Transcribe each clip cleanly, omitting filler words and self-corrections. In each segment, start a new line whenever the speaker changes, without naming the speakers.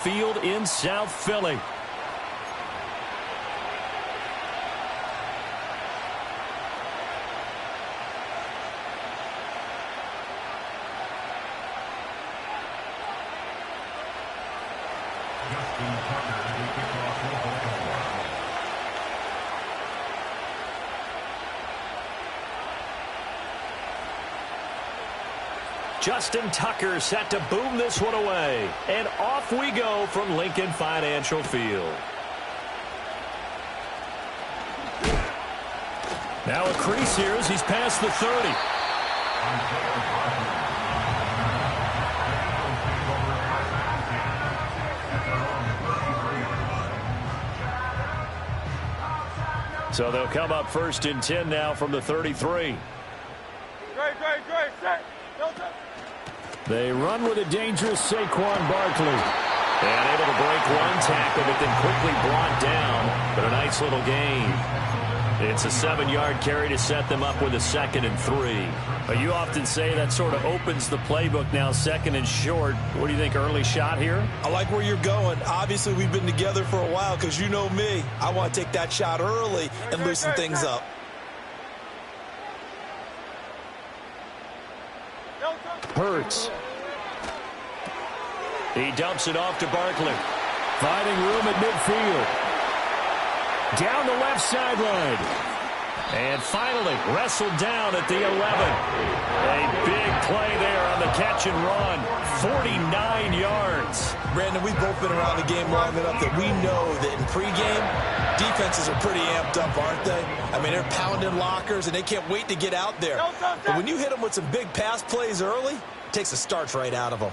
Field in South Philly. Justin Tucker set to boom this one away. And off we go from Lincoln Financial Field. Now a crease here as he's past the 30. So they'll come up 1st and 10 now from the 33.
Great, set.
They run with a dangerous Saquon Barkley. And able to break one tackle, but then quickly brought down. But a nice little gain. It's a 7-yard carry to set them up with a 2nd and 3. But you often say that sort of opens the playbook now, 2nd and short. What do you think, early shot here?
I like where you're going. Obviously, we've been together for a while because you know me. I want to take that shot early and loosen things up.
Hurts. He dumps it off to Barkley. Finding room at midfield. Down the left sideline. And finally wrestled down at the 11. A big play there on the catch and run. 49 yards.
Brandon, we've both been around the game long enough that we know that in pregame, defenses are pretty amped up, aren't they? I mean, they're pounding lockers, and they can't wait to get out there. But when you hit them with some big pass plays early, it takes the starch right out of them.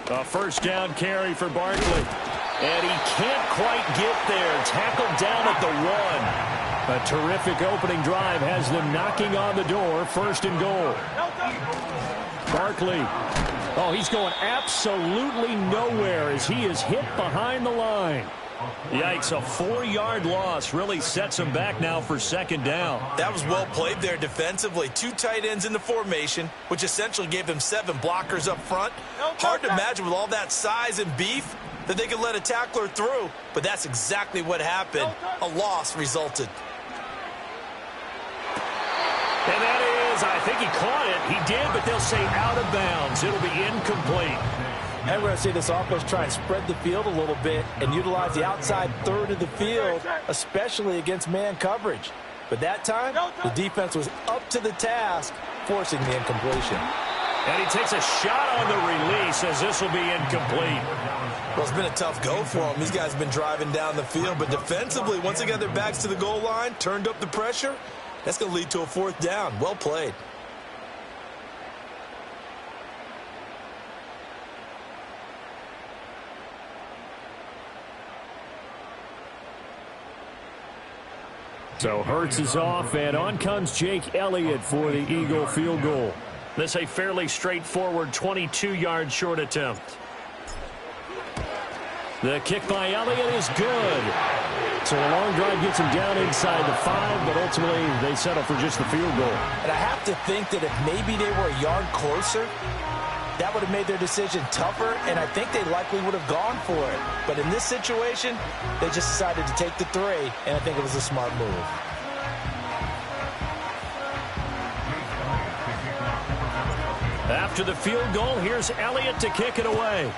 A 1st down carry for Barkley. And he can't quite get there. Tackled down at the 1. A terrific opening drive has them knocking on the door. 1st and goal. Barkley. Oh, he's going absolutely nowhere as he is hit behind the line. Yikes, a 4-yard loss really sets him back now for 2nd down.
That was well played there defensively. 2 tight ends in the formation, which essentially gave them 7 blockers up front. Hard to imagine with all that size and beef that they could let a tackler through, but that's exactly what happened. A loss resulted.
And that is, I think he caught it. He did, but they'll say out of bounds. It'll be incomplete.
And we're going to see this offense try and spread the field a little bit and utilize the outside third of the field, especially against man coverage. But that time, the defense was up to the task, forcing the incompletion.
And he takes a shot on the release as this will be incomplete.
Well, it's been a tough go for them. These guys have been driving down the field, but defensively, once they got their backs to the goal line, turned up the pressure, that's going to lead to a 4th down. Well played.
So Hurts is off, and on comes Jake Elliott for the Eagle field goal. This a fairly straightforward 22-yard short attempt. The kick by Elliott is good. So a long drive gets him down inside the 5, but ultimately they settle for just the field goal.
And I have to think that if maybe they were a yard closer, that would have made their decision tougher, and I think they likely would have gone for it. But in this situation, they just decided to take the 3, and I think it was a smart move.
After the field goal, here's Elliott to kick it away.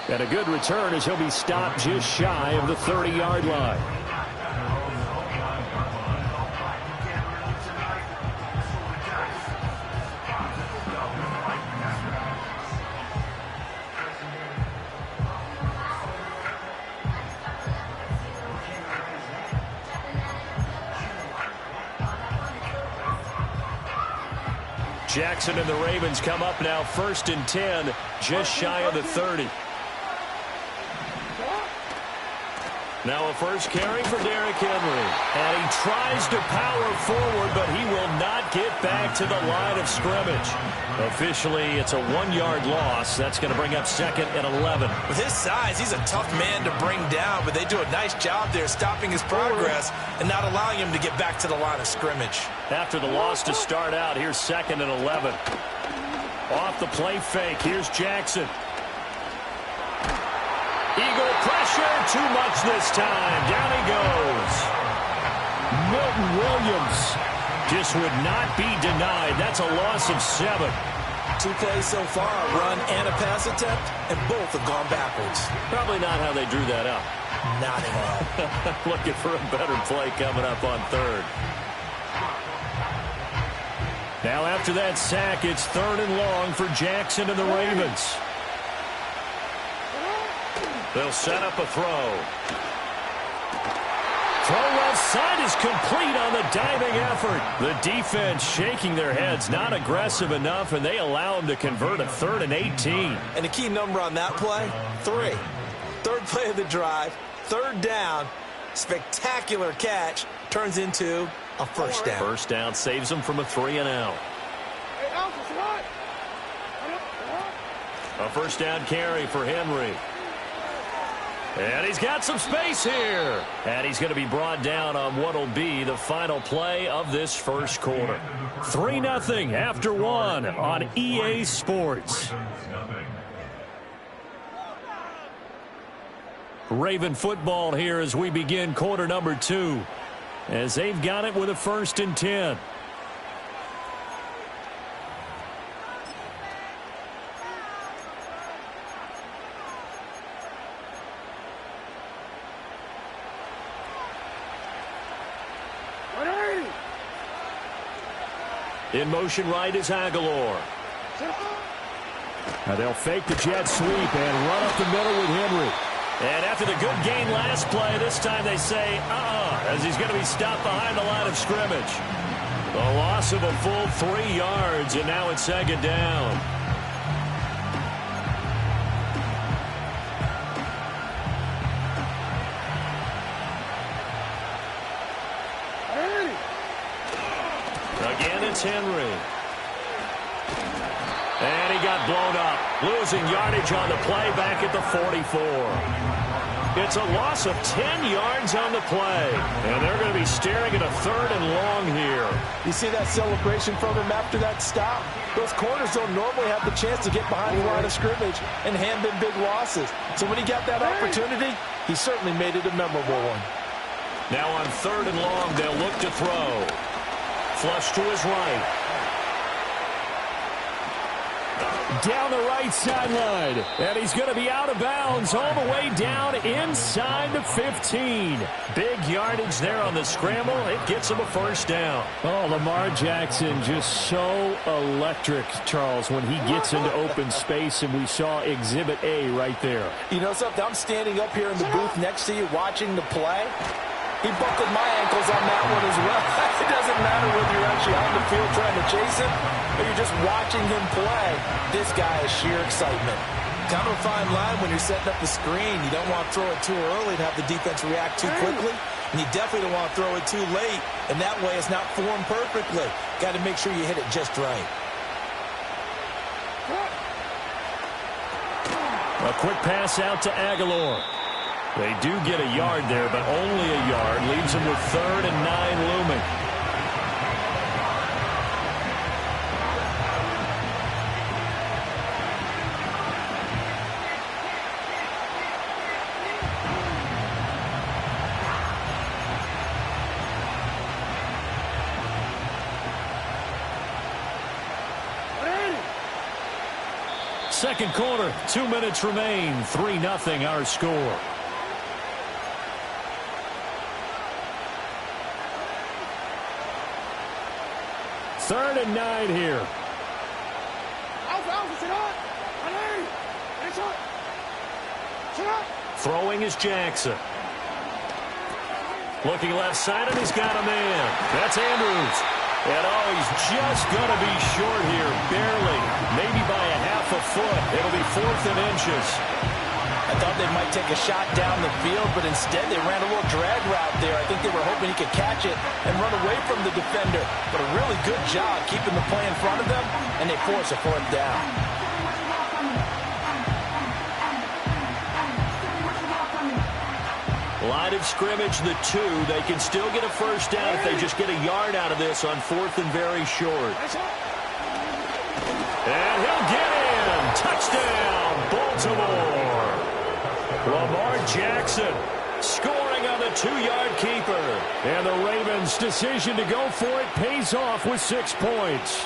And a good return as he'll be stopped just shy of the 30-yard line. Jackson and the Ravens come up now 1st and 10, just shy of the 30. Now a first carry for Derrick Henry. And he tries to power forward, but he will not get back to the line of scrimmage. Officially, it's a 1-yard loss. That's going to bring up 2nd and 11.
With his size, he's a tough man to bring down, but they do a nice job there stopping his progress and not allowing him to get back to the line of scrimmage.
After the loss to start out, here's 2nd and 11. Off the play fake, here's Jackson. Eagle pressure, too much this time. Down he goes. Milton Williams just would not be denied. That's a loss of 7.
2 plays so far, a run and a pass attempt, and both have gone backwards.
Probably not how they drew that up.
Not at all.
Looking for a better play coming up on 3rd. Now after that sack, it's 3rd and long for Jackson and the Ravens. They'll set up a throw. Throw left side is complete on the diving effort. The defense shaking their heads, not aggressive enough, and they allow him to convert a 3rd and 18.
And the key number on that play, 3. 3rd play of the drive, 3rd down, spectacular catch, turns into a first down.
First down saves them from a 3-and-out. A first down carry for Henry. And he's got some space here. And he's going to be brought down on what will be the final play of this first quarter. 3-0 after 1 on EA Sports. Raven football here as we begin quarter number 2. As they've got it with a 1st and 10. In motion right is Aguilar. Now they'll fake the jet sweep and run up the middle with Henry. And after the good gain last play, this time they say, as he's going to be stopped behind the line of scrimmage. A loss of a full 3 yards, and now it's 2nd down. Again, it's Henry. And he got blown up. Losing yardage on the play back at the 44. It's a loss of 10 yards on the play. And they're going to be staring at a 3rd and long here.
You see that celebration from him after that stop? Those corners don't normally have the chance to get behind the line of scrimmage and hand them big losses. So when he got that opportunity, he certainly made it a memorable one.
Now on 3rd and long, they'll look to throw. Flush to his right. Down the right sideline. And he's going to be out of bounds all the way down inside the 15. Big yardage there on the scramble. It gets him a first down. Oh, Lamar Jackson just so electric, Charles, when he gets into open space, and we saw Exhibit A right there.
You know something? I'm standing up here in the booth next to you watching the play. He buckled my ankles on that one as well. It doesn't matter whether you're actually on the field trying to chase him or you're just watching him play. This guy is sheer excitement.
Kind of a fine line when you're setting up the screen. You don't want to throw it too early and have the defense react too quickly. And you definitely don't want to throw it too late. And that way it's not formed perfectly. Got to make sure you hit it just right.
A quick pass out to Aguilar. They do get a yard there, but only a yard. Leaves them with 3rd and 9 looming. Second quarter, 2 minutes remain. 3-0 our score. Third and 9 here. Throwing is Jackson. Looking left side, and he's got a man. That's Andrews. And he's just going to be short here, barely. Maybe by a half a foot. It'll be 4th and inches.
I thought they might take a shot down the field, but instead they ran a little drag route there. I think they were hoping he could catch it and run away from the defender. But a really good job keeping the play in front of them, and they force a fourth down.
Line of scrimmage, the 2. They can still get a first down if they just get a yard out of this on 4th and very short. And he'll get in. Touchdown, Baltimore. Lamar Jackson scoring on the 2-yard keeper. And the Ravens' decision to go for it pays off with 6 points.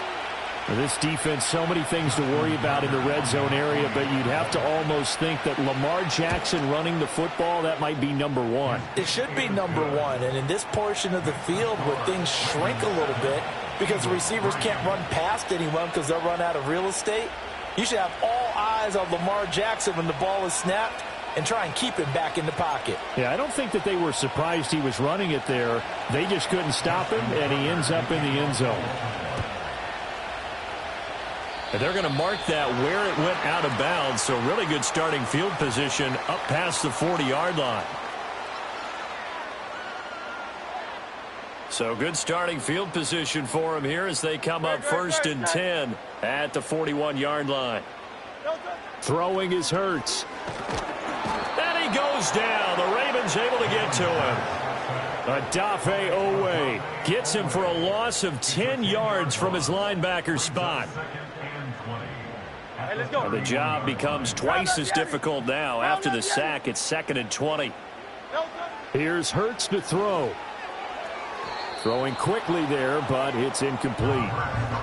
This defense, so many things to worry about in the red zone area, but you'd have to almost think that Lamar Jackson running the football, that might be number 1.
It should be number 1, and in this portion of the field where things shrink a little bit because the receivers can't run past anyone because they'll run out of real estate, you should have all eyes on Lamar Jackson when the ball is snapped and try and keep him back in the pocket.
Yeah, I don't think that they were surprised he was running it there. They just couldn't stop him, and he ends up in the end zone. And they're going to mark that where it went out of bounds, so really good starting field position up past the 40-yard line. So good starting field position for him here as they come up 1st and 10 at the 41-yard line. Throwing is Hurts. And he goes down. The Ravens able to get to him. Odafe Owe gets him for a loss of 10 yards from his linebacker spot. The job becomes twice as difficult now. After the sack, it's 2nd and 20. Here's Hurts to throw. Throwing quickly there, but it's incomplete.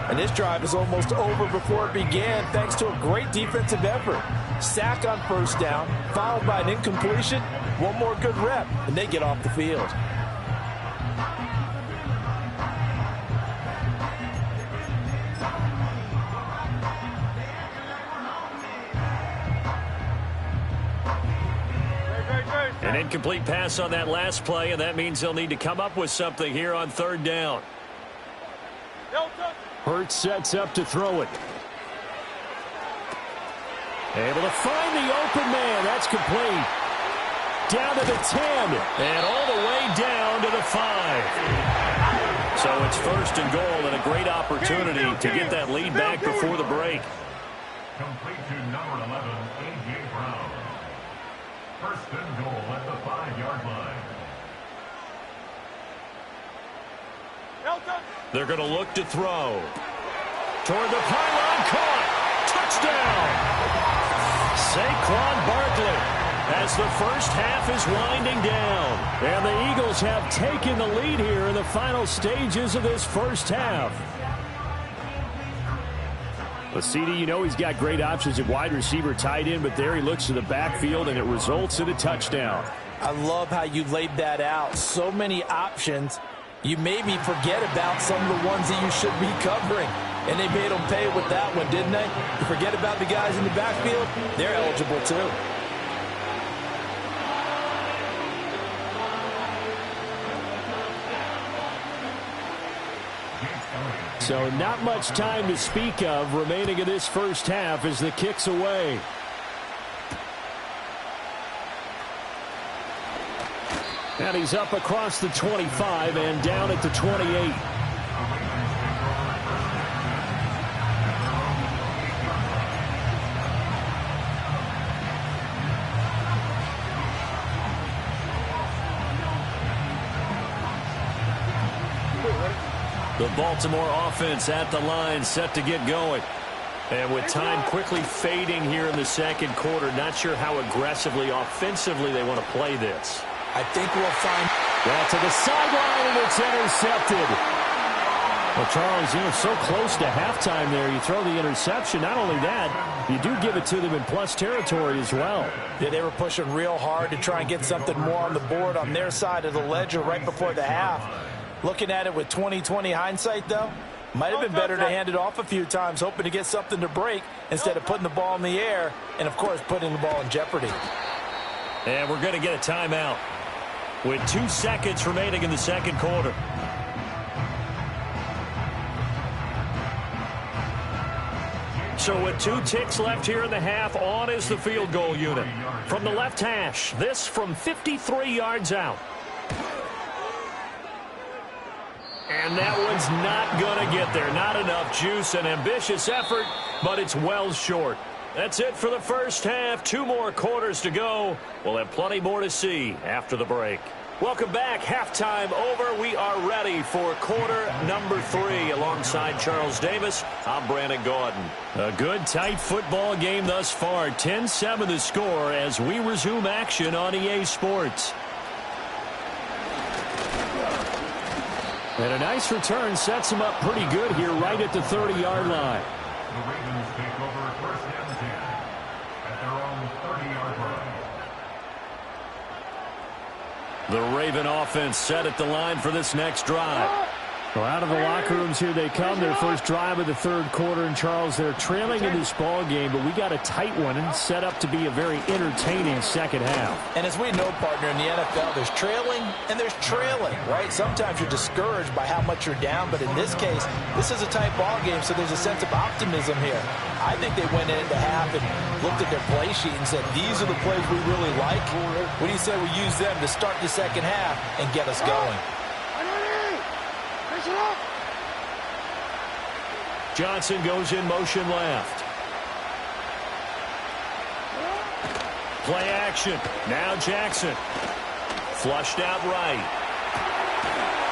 And this drive is almost over before it began thanks to a great defensive effort. Sack on 1st down, followed by an incompletion. One more good rep, and they get off the field.
An incomplete pass on that last play, and that means they'll need to come up with something here on 3rd down. Hurts sets up to throw it. Able to find the open man. That's complete. Down to the 10, and all the way down to the 5. So it's 1st and goal, and a great opportunity to get that lead back before the break.
Complete to number 11, A.J. Brown. 1st and goal at the 5-yard line.
They're going to look to throw. Toward the pylon, caught. Touchdown. Saquon Barkley as the first half is winding down. And the Eagles have taken the lead here in the final stages of this first half. But CD, you know he's got great options at wide receiver, tight end, but there he looks to the backfield, and it results in a touchdown.
I love how you laid that out. So many options. You maybe forget about some of the ones that you should be covering. And they made them pay with that one, didn't they? You forget about the guys in the backfield, they're eligible too.
So not much time to speak of remaining in this first half as the kick's away. And he's up across the 25 and down at the 28. The Baltimore offense at the line, set to get going. And with time quickly fading here in the second quarter, not sure how aggressively, offensively they want to play this.
I think we'll find
that to the sideline, and it's intercepted. Well, Charles, you know, so close to halftime there. You throw the interception. Not only that, you do give it to them in plus territory as well.
Yeah, they were pushing real hard to try and get something more on the board on their side of the ledger right before the half. Looking at it with 20/20 hindsight, though, might have been better to hand it off a few times, hoping to get something to break instead of putting the ball in the air and, of course, putting the ball in jeopardy.
And we're going to get a timeout with 2 seconds remaining in the second quarter. So with 2 ticks left here in the half, on is the field goal unit. from the left hash. This from 53 yards out. And that one's not going to get there. Not enough juice. An ambitious effort, but it's well short. That's it for the first half. 2 more quarters to go. We'll have plenty more to see after the break. Welcome back. Halftime over. We are ready for quarter number 3. Alongside Charles Davis, I'm Brandon Gaudin. A good, tight football game thus far. 10-7 the score as we resume action on EA Sports. And a nice return sets him up pretty good here right at the 30-yard line.
The Ravens take over first and 10 at their own 30-yard line.
The Raven offense set at the line for this next drive.
Well, out of the locker rooms here they come. Their first drive of the third quarter. And, Charles, they're trailing in this ball game, but we got a tight one and set up to be a very entertaining second half.
And as we know, partner, in the NFL, there's trailing and there's trailing, right? Sometimes you're discouraged by how much you're down, but in this case, this is a tight ball game, so there's a sense of optimism here. I think they went into half and looked at their play sheet and said, these are the plays we really like. What do you say we use them to start the second half and get us going?
Johnson goes in motion left. Play action. Now Jackson. Flushed out right.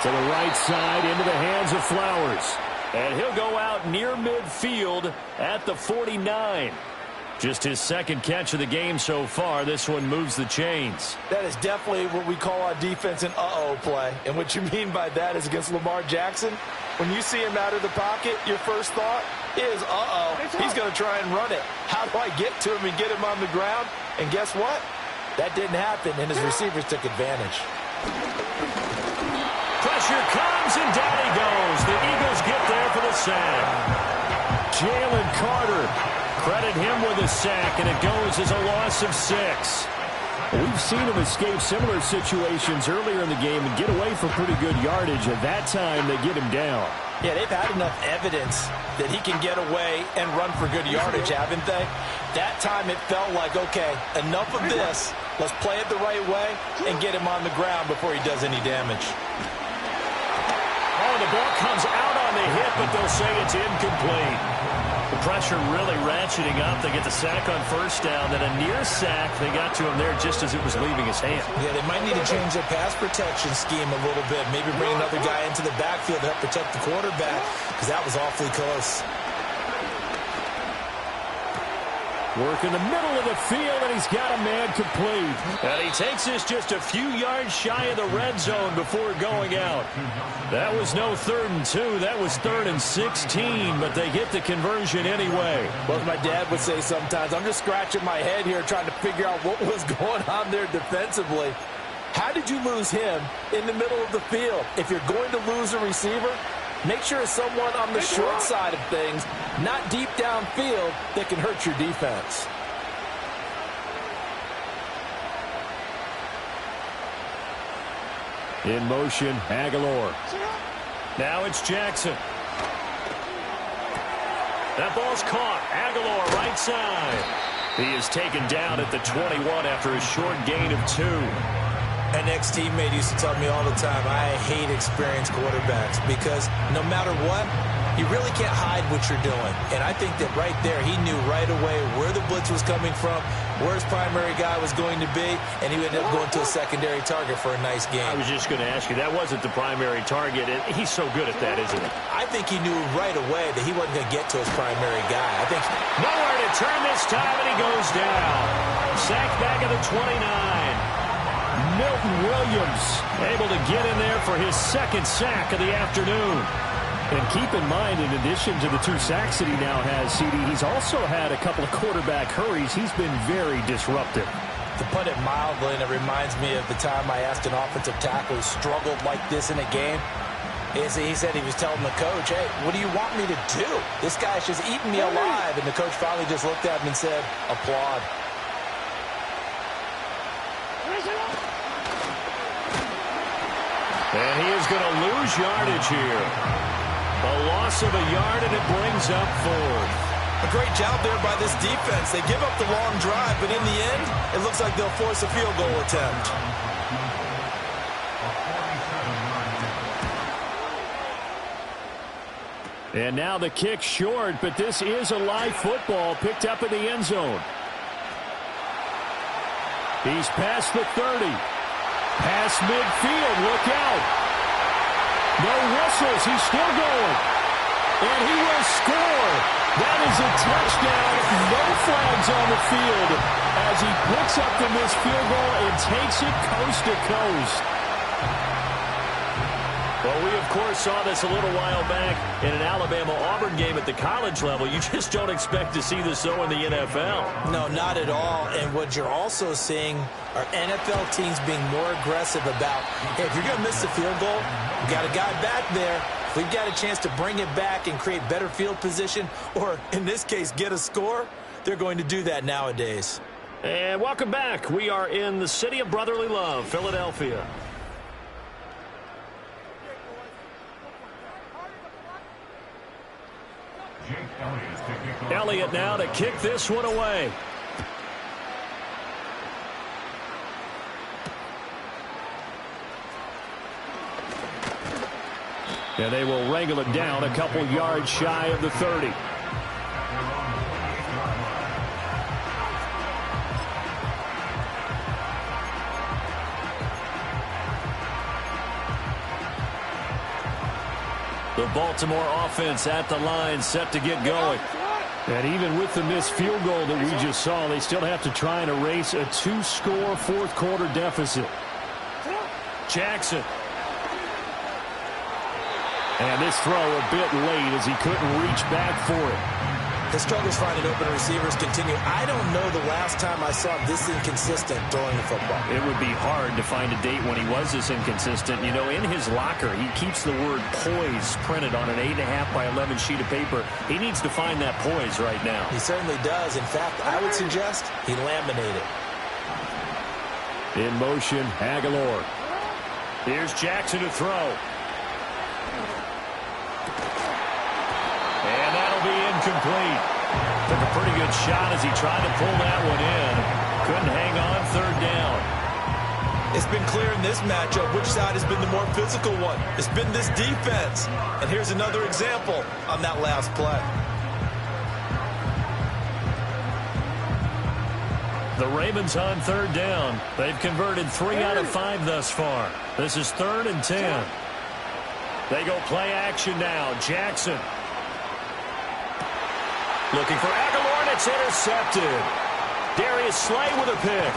To the right side, into the hands of Flowers.
And he'll go out near midfield at the 49. Just his second catch of the game so far. This one moves the chains.
That is definitely what we call on defense an uh-oh play. And what you mean by that is against Lamar Jackson, when you see him out of the pocket, your first thought is, uh-oh, he's going to try and run it. How do I get to him and get him on the ground? And guess what? That didn't happen, and his receivers took advantage.
Pressure comes, and down he goes. The Eagles get there for the sack. Jalen Carter. Credit him with a sack, and it goes as a loss of 6.
We've seen him escape similar situations earlier in the game and get away for pretty good yardage. At that time, they get him down.
Yeah, they've had enough evidence that he can get away and run for good yardage, haven't they? That time it felt like, okay, enough of this. Let's play it the right way and get him on the ground before he does any damage.
Oh, the ball comes out on the hit, but they'll say it's incomplete. The pressure really ratcheting up. They get the sack on first down, then a near sack. They got to him there just as it was leaving his hand.
Yeah, they might need to change their pass protection scheme a little bit. Maybe bring another guy into the backfield to help protect the quarterback, because that was awfully close.
Work in the middle of the field, and he's got a man complete. And he takes this just a few yards shy of the red zone before going out. That was no 3rd and 2. That was 3rd and 16, but they get the conversion anyway.
Well, as my dad would say sometimes, I'm just scratching my head here trying to figure out what was going on there defensively. How did you lose him in the middle of the field? If you're going to lose a receiver, make sure it's someone on the short side of things, not deep downfield, that can hurt your defense.
In motion, Aguilar.
Now it's Jackson. That ball's caught. Aguilar right side. He is taken down at the 21 after a short gain of 2.
An ex-teammate used to tell me all the time, I hate experienced quarterbacks because no matter what, you really can't hide what you're doing. And I think that right there, he knew right away where the blitz was coming from, where his primary guy was going to be, and he ended up going to a secondary target for a nice game.
I was just going to ask you, that wasn't the primary target. He's so good at that, isn't he?
I think he knew right away that he wasn't going to get to his primary guy. I think
nowhere to turn this time, and he goes down. Sacked back at the 29. Milton Williams able to get in there for his second sack of the afternoon.
And keep in mind, in addition to the 2 sacks that he now has, CD, he's also had a couple of quarterback hurries. He's been very disruptive.
To put it mildly, and it reminds me of the time I asked an offensive tackle who struggled like this in a game. He said he was telling the coach, hey, what do you want me to do? This guy's just eating me alive. And the coach finally just looked at him and said, applaud.
And he is going to lose yardage here. A loss of a yard, and it brings up 4th.
A great job there by this defense. They give up the long drive, but in the end, it looks like they'll force a field goal attempt.
And now the kick short, but this is a live football picked up in the end zone. He's past the 30. Past midfield. Look out. No whistles. He's still going. And he will score. That is a touchdown. No flags on the field as he picks up the missed field goal and takes it coast to coast.
Well, we, of course, saw this a little while back in an Alabama-Auburn game at the college level. You just don't expect to see this so in the NFL.
No, not at all. And what you're also seeing are NFL teams being more aggressive about, hey, if you're going to miss the field goal, you got a guy back there. If we've got a chance to bring it back and create better field position, or in this case, get a score, they're going to do that nowadays.
And welcome back. We are in the city of brotherly love, Philadelphia. Elliott now to kick this one away.
And they will wrangle it down a couple yards shy of the 30.
The Baltimore offense at the line, set to get going.
And even with the missed field goal that we just saw, they still have to try and erase a two-score fourth-quarter deficit. Jackson. And this throw a bit late as he couldn't reach back for it.
His struggles finding open receivers continue. I don't know the last time I saw him this inconsistent throwing the football.
It would be hard to find a date when he was this inconsistent. You know, in his locker, he keeps the word poise printed on an 8.5 by 11 sheet of paper. He needs to find that poise right now.
He certainly does. In fact, I would suggest he laminated.
In motion, Aguilar.
Here's Jackson to throw. And that'll be incomplete. Took a pretty good shot as he tried to pull that one in. Couldn't hang on, third down.
It's been clear in this matchup which side has been the more physical one. It's been this defense. And here's another example on that last play.
The Ravens on third down. They've converted 3 out of 5 thus far. This is 3rd and 10. They go play action now. Jackson. Looking for Aguilar, and it's intercepted. Darius Slay with a pick.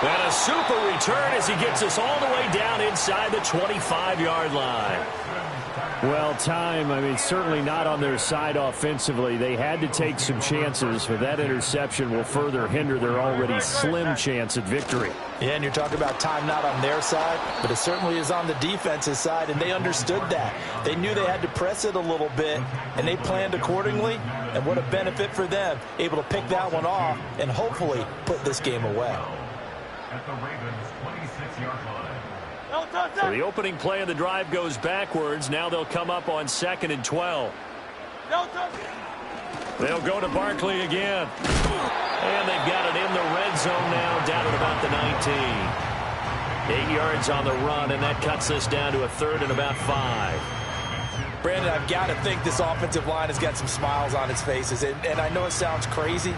And a super return as he gets us all the way down inside the 25-yard line.
Well, time, certainly not on their side offensively. They had to take some chances, but that interception will further hinder their already slim chance at victory.
Yeah, and you're talking about time not on their side, but it certainly is on the defense's side, and they understood that. They knew they had to press it a little bit, and they planned accordingly, and what a benefit for them, able to pick that one off and hopefully put this game away.
At the Ravens' 26-yard line.
So the opening play of the drive goes backwards. Now they'll come up on 2nd and 12. They'll go to Barkley again. And they've got it in the red zone now, down at about the 19. 8 yards on the run, and that cuts us down to a 3rd and about 5.
Brandon, I've got to think this offensive line has got some smiles on its faces. And I know it sounds crazy,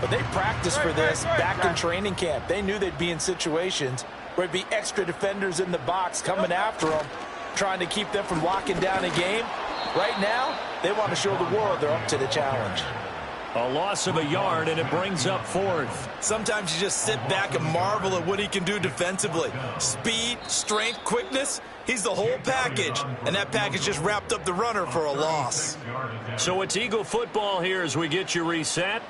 but they practiced for this back in training camp. They knew they'd be in situations where it'd be extra defenders in the box coming after them, trying to keep them from locking down a game. Right now, they want to show the world they're up to the challenge.
A loss of a yard, and it brings up 4th.
Sometimes you just sit back and marvel at what he can do defensively. Speed, strength, quickness, he's the whole package. And that package just wrapped up the runner for a loss.
So it's Eagle football here as we get you reset.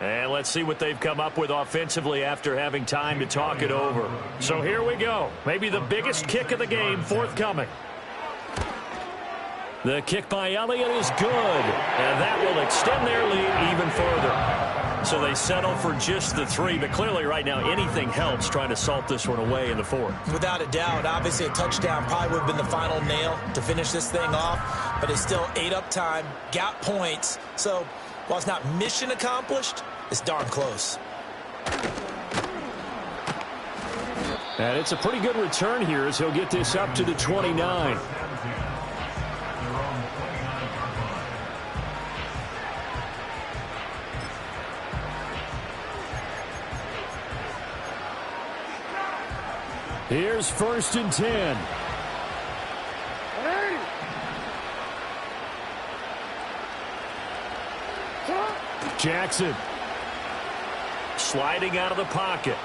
And let's see what they've come up with offensively after having time to talk it over. So here we go. Maybe the biggest kick of the game forthcoming. The kick by Elliott is good. And that will extend their lead even further. So they settle for just the 3. But clearly right now anything helps trying to salt this one away in the 4th.
Without a doubt, obviously a touchdown probably would have been the final nail to finish this thing off. But it's still 8 up time, got points. So
While it's not mission accomplished, it's darn close.
And it's a pretty good return here as he'll get this up to the 29. Here's 1st and 10. Jackson. Sliding out of the pocket.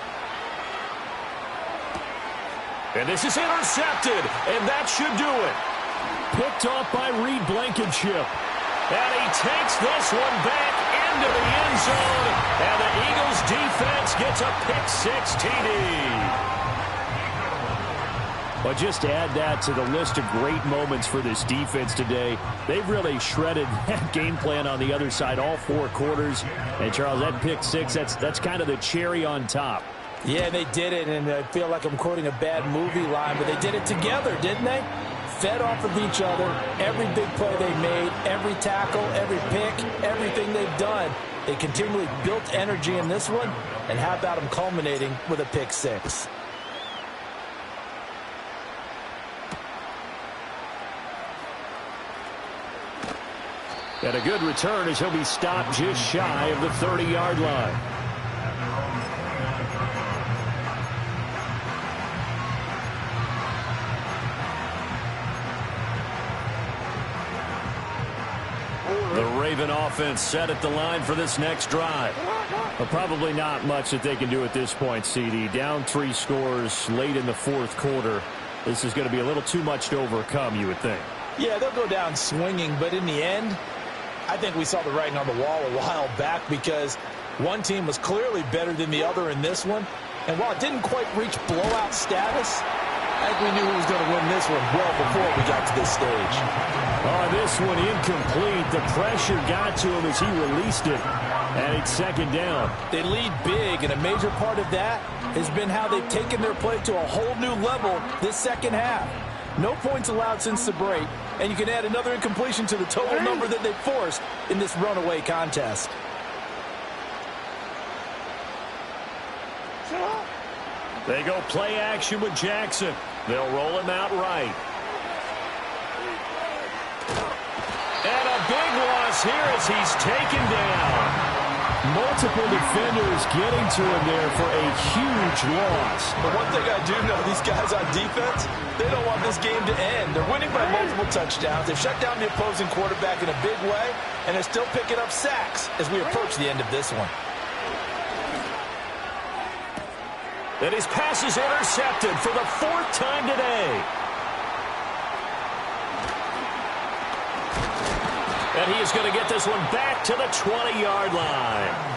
And this is intercepted, and that should do it. Picked off by Reed Blankenship. And he takes this one back into the end zone, and the Eagles defense gets a pick-6 TD. But just add that to the list of great moments for this defense today. They've really shredded that game plan on the other side all 4 quarters. And, Charles, that pick-6, that's kind of the cherry on top.
Yeah, they did it, and I feel like I'm quoting a bad movie line, but they did it together, didn't they? Fed off of each other, every big play they made, every tackle, every pick, everything they've done. They continually built energy in this one, and how about them culminating with a pick-6?
And a good return as he'll be stopped just shy of the 30-yard line. The Raven offense set at the line for this next drive. But probably not much that they can do at this point, CD. Down 3 scores late in the 4th quarter. This is going to be a little too much to overcome, you would think.
Yeah, they'll go down swinging, but in the end, I think we saw the writing on the wall a while back because one team was clearly better than the other in this one. And while it didn't quite reach blowout status, I think we knew who was going to win this one well before we got to this stage.
Oh, this one incomplete. The pressure got to him as he released it. And it's 2nd down.
They lead big, and a major part of that has been how they've taken their play to a whole new level this second half. No points allowed since the break, and you can add another incompletion to the total number that they forced in this runaway contest.
They go play action with Jackson. They'll roll him out right. And a big loss here as he's taken down. Multiple defenders getting to him there for a huge loss.
But one thing I do know, these guys on defense, they don't want this game to end. They're winning by multiple touchdowns. They've shut down the opposing quarterback in a big way, and they're still picking up sacks as we approach the end of this one.
And his pass is intercepted for the 4th time today. And he is going to get this one back to the 20-yard line.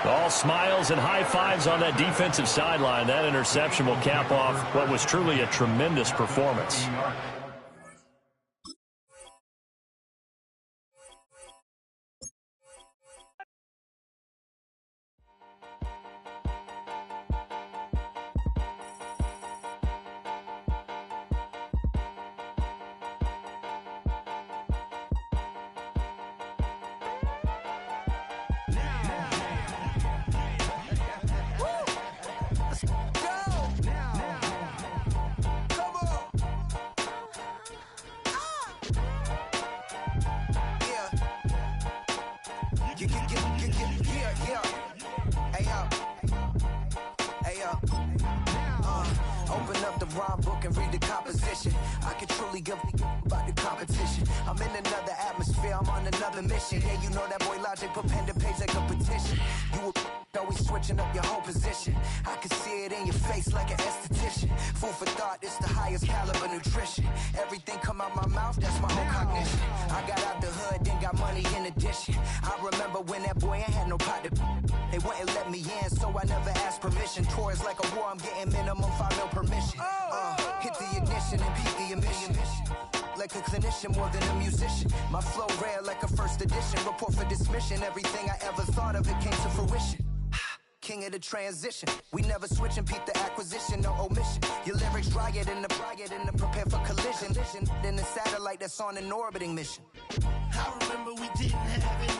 All smiles and high fives on that defensive sideline. That interception will cap off what was truly a tremendous performance.
Open up the rhyme book and read the composition. I can truly give about the competition. I'm in another atmosphere, I'm on another mission. Yeah, you know that boy Logic put pen to page like a petition. You always switching up your whole position. I can see it in your face like an esthetician. Food for thought, it's the highest caliber nutrition. Everything come out my mouth, that's my own cognition. I got out the hood, then got money in addition. I remember when that boy ain't had no pot to. They wouldn't let me in, so I never asked permission. Tours like a war, I'm getting minimum 5 mil permission. Hit the ignition and beat the emission. Like a clinician more than a musician. My flow rare like a first edition. Report for dismission. Everything I ever thought of, it came to fruition. King of the transition. We never switch and peep the acquisition, no omission. Your lyrics drier than the prepare for collision. Then the satellite that's on an orbiting mission.
I remember we didn't have any